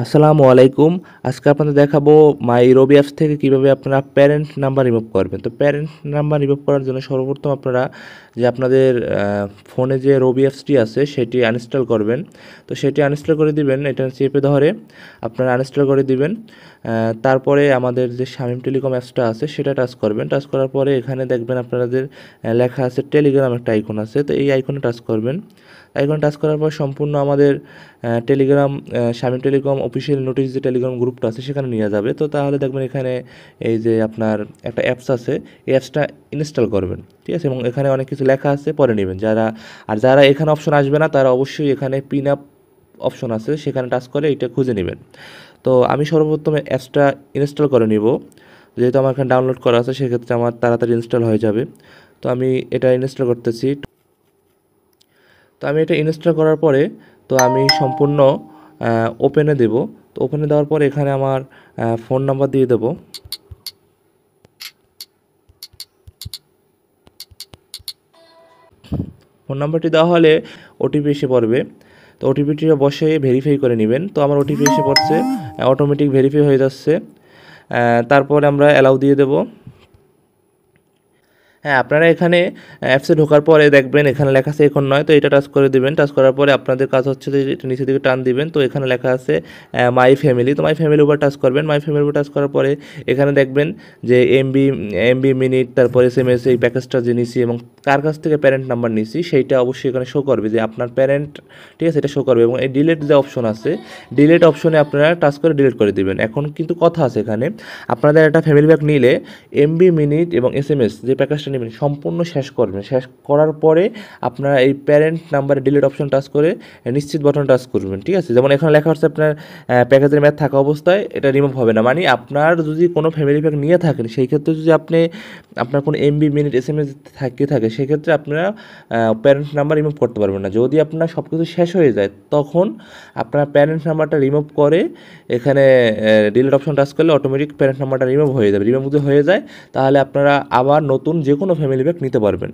আসসালামু আলাইকুম। আজকে আপনাদের দেখাবো মাই রবি অ্যাপস থেকে কিভাবে আপনারা প্যারেন্ট নাম্বার রিমুভ করবেন। তো প্যারেন্ট নাম্বার রিমুভ করার জন্য সর্বপ্রথম আপনারা যে আপনাদের ফোনে যে রবি অ্যাপসটি আছে সেটি আনইনস্টল করবেন। তো সেটি আনইনস্টল করে দিবেন, এটা চেপে ধরে আপনারা আনইনস্টল করে দিবেন। তারপরে আমাদের যে শামীম টেলিকম অ্যাপসটা আছে সেটা টাচ করবেন। টাচ করার পরে এখানে দেখবেন আপনাদের লেখা আছে টেলিগ্রাম, একটা আইকন আছে, তো এই আইকনে টাচ করবেন। আইকন টাচ করার পর সম্পূর্ণ আমাদের Telegram Shamim telecom official notice যে টেলিগ্রাম গ্রুপটা আছে সেখানে নিয়ে যাবে। তো তাহলে দেখবেন এখানে এই যে আপনার একটা অ্যাপস আছে, এই অ্যাপসটা ইনস্টল করবেন, ঠিক আছে? এবং এখানে অনেক কিছু লেখা আছে, পরে নেবেন। যারা এখানে অপশন আসবে না তারা অবশ্যই এখানে পিন আপ অপশন আছে সেখানে টাচ করে এটা খুঁজে নেবেন। তো আমি সর্বপ্রথম অ্যাপসটা ইনস্টল করে নিব, যেহেতু আমার এখানে ডাউনলোড করা আছে সেক্ষেত্রে আমার তাড়াতাড়ি ইনস্টল হয়ে যাবে। তো আমি এটা ইনস্টল করতেছি। তো আমি এটা ইনস্টল করার পরে তো আমি সম্পূর্ণ ওপেনে দেব। তো ওপেনে দেওয়ার পরে এখানে আমার ফোন নাম্বার দিয়ে দেব। ফোন নাম্বারটি দেওয়া হলে ওটিপি এসে পড়বে। তো ওটিপিটি বসে ভেরিফাই করে নেবেন। তো আমার ওটিপি এসে পড়ছে, অটোমেটিক ভেরিফাই হয়ে যাচ্ছে। তারপরে আমরা অ্যালাউ দিয়ে দেব। হ্যাঁ, আপনারা এখানে অ্যাপসে ঢোকার পরে দেখবেন এখানে লেখা আছে এখন নয়, তো এটা টাচ করে দিবেন। টাচ করার পরে আপনাদের কাজ হচ্ছে যে এটা নিচের দিকে টান দিবেন। তো এখানে লেখা আছে মাই ফ্যামিলি, তো মাই ফ্যামিলির উপর টাচ করবেন। মাই ফ্যামিলির উপর টাচ করার পরে এখানে দেখবেন যে এমবি মিনিট, তারপরে এসএমএস, এই প্যাকেজটা যে নিছি এবং কার কাছ থেকে প্যারেন্ট নাম্বার নিছি সেইটা অবশ্যই এখানে শো করবে যে আপনার প্যারেন্ট, ঠিক আছে? এটা শো করবে। এবং এই ডিলিট যে অপশন আছে, ডিলিট অপশনে আপনারা টাচ করে ডিলিট করে দিবেন। এখন কিন্তু কথা আছে এখানে, আপনাদের একটা ফ্যামিলি প্যাক নিলে এমবি মিনিট এবং এসএমএস যে প্যাকেজটা নেবেন সম্পূর্ণ শেষ করবেন। শেষ করার পরে আপনারা এই প্যারেন্ট নাম্বারে ডিলিট অপশন টাচ করে নিশ্চিত বাটন টাচ করবেন, ঠিক আছে? যেমন এখানে লেখা হচ্ছে আপনার প্যাকেজের মেয়াদ থাকা অবস্থায় এটা রিমুভ হবে না। মানে আপনার যদি কোনো ফ্যামিলি প্যাক নিয়ে থাকেন সেই ক্ষেত্রে যদি আপনার কোনো এমবি মিনিট এসএমএস থাকে সেক্ষেত্রে আপনারা প্যারেন্ট নাম্বার রিমুভ করতে পারবেন না। যদি আপনার সব কিছু শেষ হয়ে যায় তখন আপনার প্যারেন্ট নাম্বারটা রিমুভ করে এখানে ডিলিট অপশন টাচ করলে অটোমেটিক প্যারেন্ট নাম্বারটা রিমুভ হয়ে যাবে। রিমুভ যদি হয়ে যায় তাহলে আপনারা আবার নতুন যে কোনো ফ্যামিলি প্যাক নিতে পারবেন।